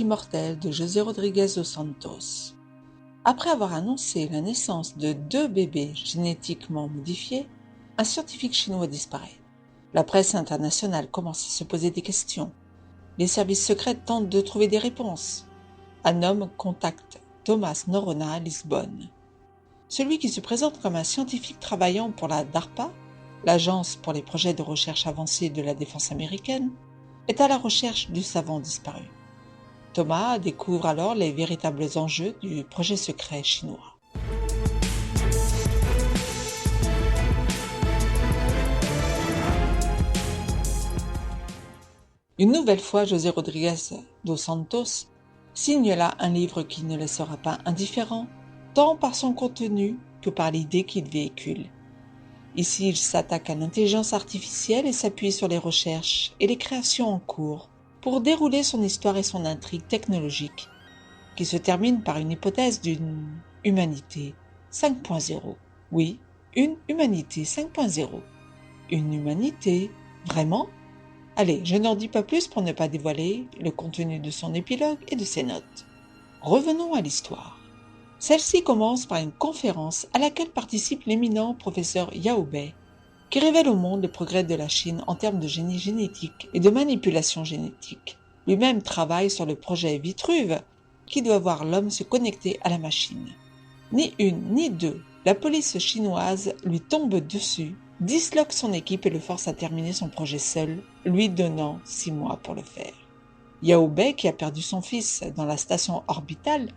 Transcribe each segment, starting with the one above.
immortel de José Rodríguez dos Santos. Après avoir annoncé la naissance de 2 bébés génétiquement modifiés, un scientifique chinois disparaît. La presse internationale commence à se poser des questions. Les services secrets tentent de trouver des réponses. Un homme contacte Tomás Noronha à Lisbonne. Celui qui se présente comme un scientifique travaillant pour la DARPA, l'Agence pour les projets de recherche avancée de la défense américaine, est à la recherche du savant disparu. Thomas découvre alors les véritables enjeux du projet secret chinois. Une nouvelle fois, José Rodríguez dos Santos signe là un livre qui ne laissera pas indifférent, tant par son contenu que par l'idée qu'il véhicule. Ici, il s'attaque à l'intelligence artificielle et s'appuie sur les recherches et les créations en cours pour dérouler son histoire et son intrigue technologique, qui se termine par une hypothèse d'une humanité 5.0. Oui, une humanité 5.0. Une humanité, vraiment ? Allez, je n'en dis pas plus pour ne pas dévoiler le contenu de son épilogue et de ses notes. Revenons à l'histoire. Celle-ci commence par une conférence à laquelle participe l'éminent professeur Yao Bei, qui révèle au monde le progrès de la Chine en termes de génie génétique et de manipulation génétique. Lui-même travaille sur le projet Vitruve, qui doit voir l'homme se connecter à la machine. Ni une, ni deux, la police chinoise lui tombe dessus, disloque son équipe et le force à terminer son projet seul, lui donnant 6 mois pour le faire. Yao Bei, qui a perdu son fils dans la station orbitale,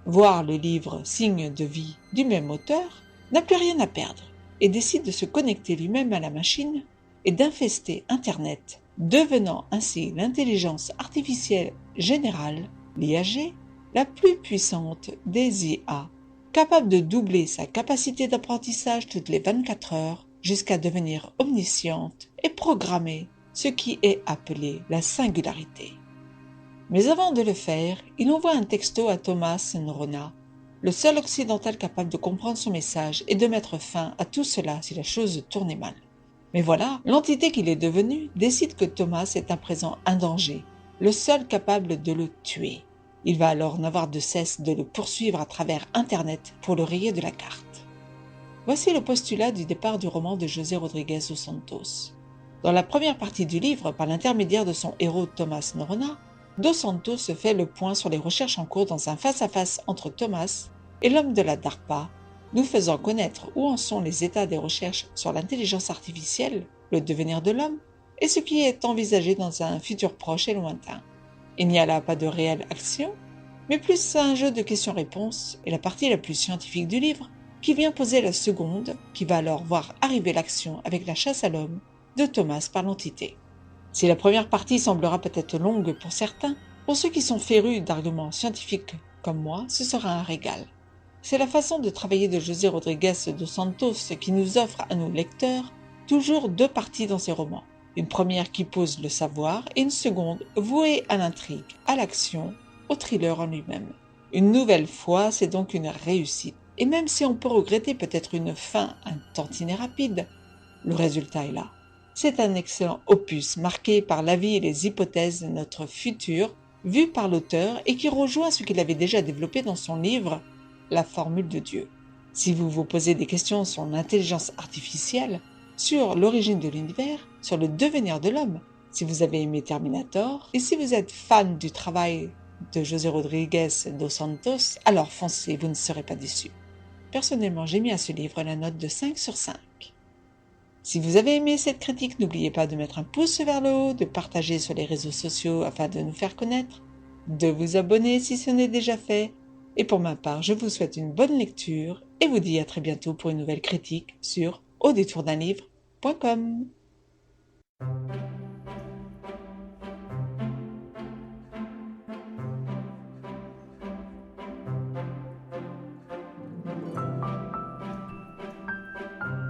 voir le livre Signe de vie du même auteur, n'a plus rien à perdre et décide de se connecter lui-même à la machine et d'infester Internet, devenant ainsi l'intelligence artificielle générale, l'IAG, la plus puissante des IA, capable de doubler sa capacité d'apprentissage toutes les 24 heures jusqu'à devenir omnisciente et programmer ce qui est appelé la singularité. Mais avant de le faire, il envoie un texto à Tomás Noronha, le seul occidental capable de comprendre son message et de mettre fin à tout cela si la chose tournait mal. Mais voilà, l'entité qu'il est devenu décide que Tomás est à présent un danger, le seul capable de le tuer. Il va alors n'avoir de cesse de le poursuivre à travers Internet pour le rayer de la carte. Voici le postulat du départ du roman de José Rodríguez dos Santos. Dans la première partie du livre, par l'intermédiaire de son héros Tomás Noronha, Dos Santos se fait le point sur les recherches en cours dans un face-à-face entre Tomás et l'homme de la DARPA, nous faisant connaître où en sont les états des recherches sur l'intelligence artificielle, le devenir de l'homme, et ce qui est envisagé dans un futur proche et lointain. Il n'y a là pas de réelle action, mais plus un jeu de questions-réponses et la partie la plus scientifique du livre qui vient poser la seconde, qui va alors voir arriver l'action avec la chasse à l'homme de Tomás par l'entité. Si la première partie semblera peut-être longue pour certains, pour ceux qui sont férus d'arguments scientifiques comme moi, ce sera un régal. C'est la façon de travailler de José Rodríguez dos Santos qui nous offre à nos lecteurs toujours 2 parties dans ses romans. Une première qui pose le savoir et une seconde vouée à l'intrigue, à l'action, au thriller en lui-même. Une nouvelle fois, c'est donc une réussite. Et même si on peut regretter peut-être une fin un tantinet rapide, le résultat est là. C'est un excellent opus marqué par l'avis et les hypothèses de notre futur, vu par l'auteur et qui rejoint ce qu'il avait déjà développé dans son livre « La formule de Dieu ». Si vous vous posez des questions sur l'intelligence artificielle, sur l'origine de l'univers, sur le devenir de l'homme, si vous avez aimé Terminator, et si vous êtes fan du travail de José Rodríguez dos Santos, alors foncez, vous ne serez pas déçus. Personnellement, j'ai mis à ce livre la note de 5 sur 5. Si vous avez aimé cette critique, n'oubliez pas de mettre un pouce vers le haut, de partager sur les réseaux sociaux afin de nous faire connaître, de vous abonner si ce n'est déjà fait. Et pour ma part, je vous souhaite une bonne lecture et vous dis à très bientôt pour une nouvelle critique sur audétourdunlivre.com.